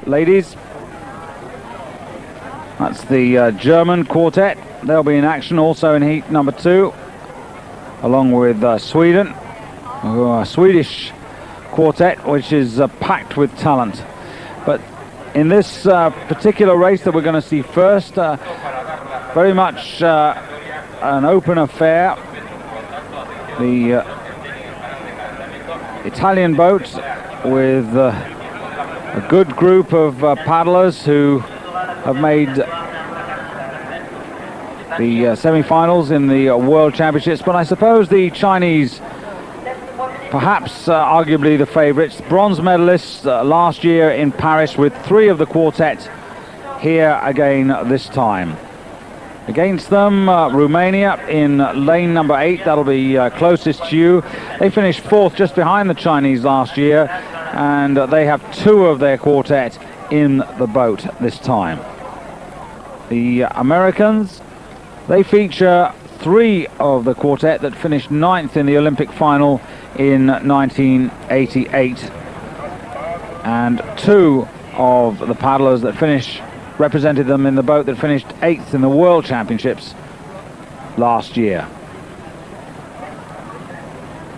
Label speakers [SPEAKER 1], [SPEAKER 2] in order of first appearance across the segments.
[SPEAKER 1] ladies. That's the German quartet. They'll be in action also in heat number 2, along with Sweden, a Swedish quartet which is packed with talent. But in this particular race that we're going to see first, very much an open affair. The Italian boat with a good group of paddlers who have made the semi-finals in the World Championships, but I suppose the Chinese, perhaps arguably the favourites, bronze medalists last year in Paris, with 3 of the quartet here again this time. Against them, Romania in lane number 8, that'll be closest to you. They finished 4th just behind the Chinese last year, and they have 2 of their quartet in the boat this time. The Americans, they feature 3 of the quartet that finished 9th in the Olympic final in 1988, and 2 of the paddlers that represented them in the boat that finished 8th in the World Championships last year.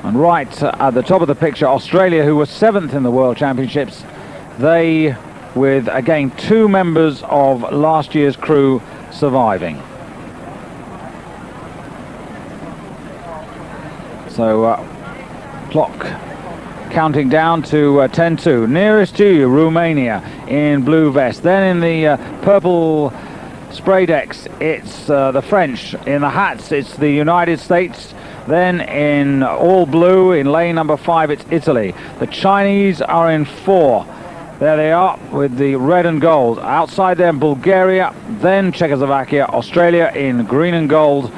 [SPEAKER 1] And right at the top of the picture, Australia, who were 7th in the World Championships, they, with again 2 members of last year's crew surviving. So clock counting down to 10-2. Nearest to you, Romania in blue vest. Then in the purple spray decks, it's the French. In the hats, it's the United States. Then in all blue, in lane number 5, it's Italy. The Chinese are in 4. There they are with the red and gold. Outside them, Bulgaria, then Czechoslovakia, Australia in green and gold.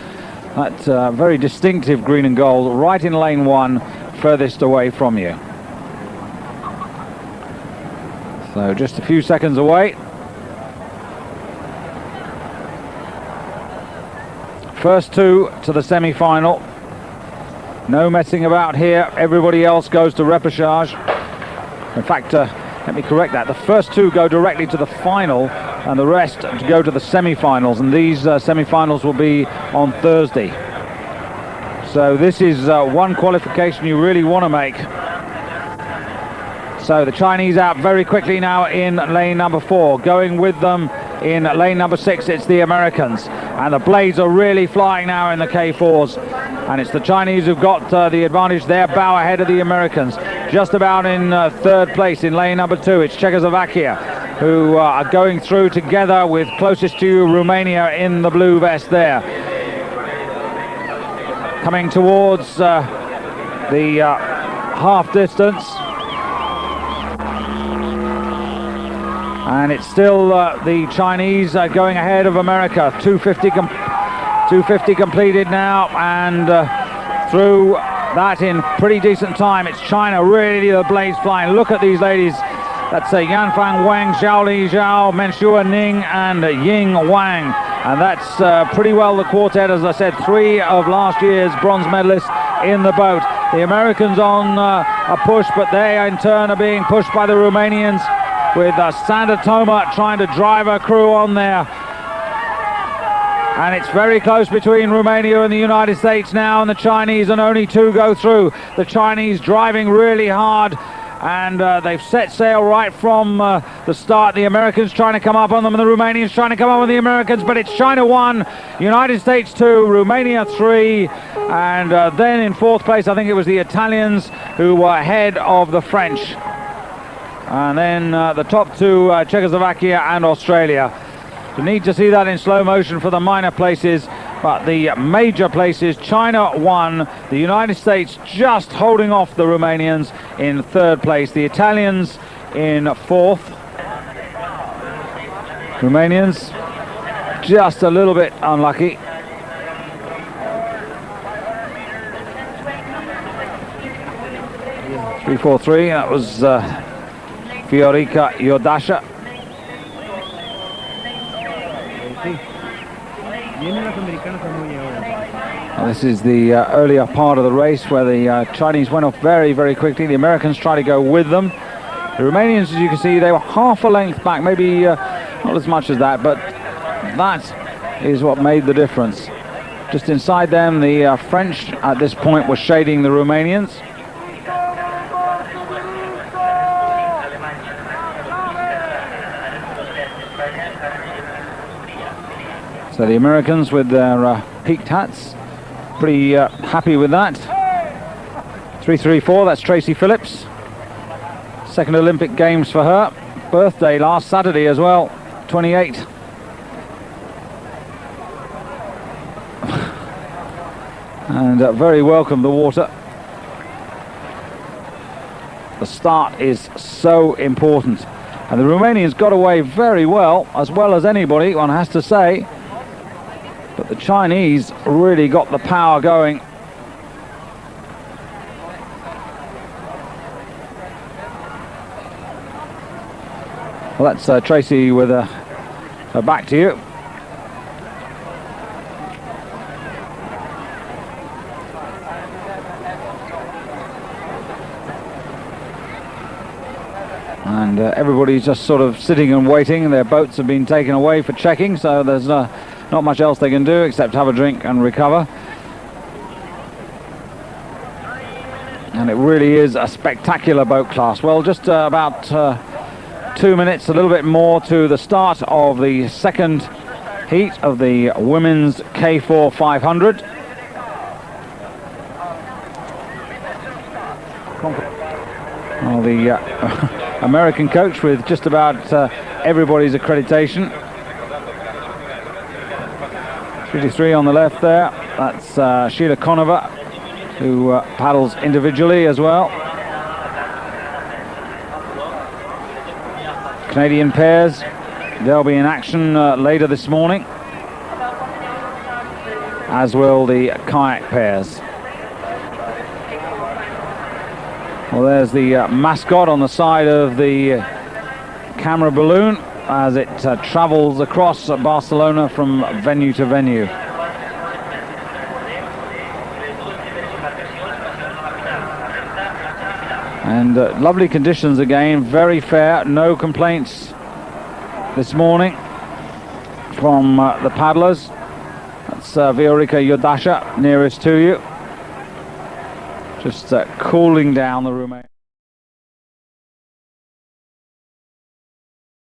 [SPEAKER 1] That very distinctive green and gold, right in lane 1, furthest away from you. So just a few seconds away. First 2 to the semi-final. No messing about here. Everybody else goes to repechage. In fact, let me correct that. The first 2 go directly to the final, and the rest to go to the semi-finals. And these semi-finals will be on Thursday. So this is one qualification you really want to make. So the Chinese out very quickly now in lane number 4. Going with them in lane number 6, it's the Americans. And the blades are really flying now in the K-4s. And it's the Chinese who've got the advantage there, bow ahead of the Americans. Just about in 3rd place in lane number 2, it's Czechoslovakia, who are going through together with closest to you, Romania in the blue vest there. Coming towards the half distance. And it's still the Chinese going ahead of America. 250 completed now, and through that in pretty decent time. It's China, really the blades flying. Look at these ladies. That's Yangfang, Wang, Xiaoli, Zhao, Menghua, Ning, and Ying, Wang. And that's pretty well the quartet, as I said, 3 of last year's bronze medalists in the boat. The Americans on a push, but they in turn are being pushed by the Romanians, with Sanda, Toma trying to drive her crew on there. And it's very close between Romania and the United States now, and the Chinese, and only 2 go through. The Chinese driving really hard, and they've set sail right from the start. The Americans trying to come up on them, and the Romanians trying to come up on the Americans, but it's China 1, United States 2, Romania 3, and then in 4th place I think it was the Italians who were ahead of the French. And then the top 2, Czechoslovakia and Australia. You need to see that in slow motion for the minor places, but the major places, China 1, the United States just holding off the Romanians in 3rd place, the Italians in 4th. Romanians just a little bit unlucky. Yeah. 3-4-3, that was Iordache. This is the earlier part of the race where the Chinese went off very, very quickly. The Americans try to go with them. The Romanians, as you can see, they were half a length back, maybe not as much as that, but that is what made the difference. Just inside them, the French at this point were shading the Romanians. So the Americans with their peaked hats, pretty happy with that. 334, that's Traci Phillips. Second Olympic Games for her. Birthday last Saturday as well, 28. And very welcome, the water. The start is so important. And the Romanians got away very well as anybody, one has to say. But the Chinese really got the power going. Well, that's Traci with her back to you. And everybody's just sort of sitting and waiting. Their boats have been taken away for checking, so there's not much else they can do except have a drink and recover. And it really is a spectacular boat class. Well, just about 2 minutes, a little bit more to the start of the second heat of the women's K-4 500. Well, the American coach with just about everybody's accreditation. 53 on the left there, that's Sheila Conover, who paddles individually as well. Canadian pairs, they'll be in action later this morning, as will the kayak pairs. Well, there's the mascot on the side of the camera balloon as it travels across Barcelona from venue to venue. And lovely conditions again, very fair, no complaints this morning from the paddlers. That's Iordache nearest to you. Just cooling down the Romania.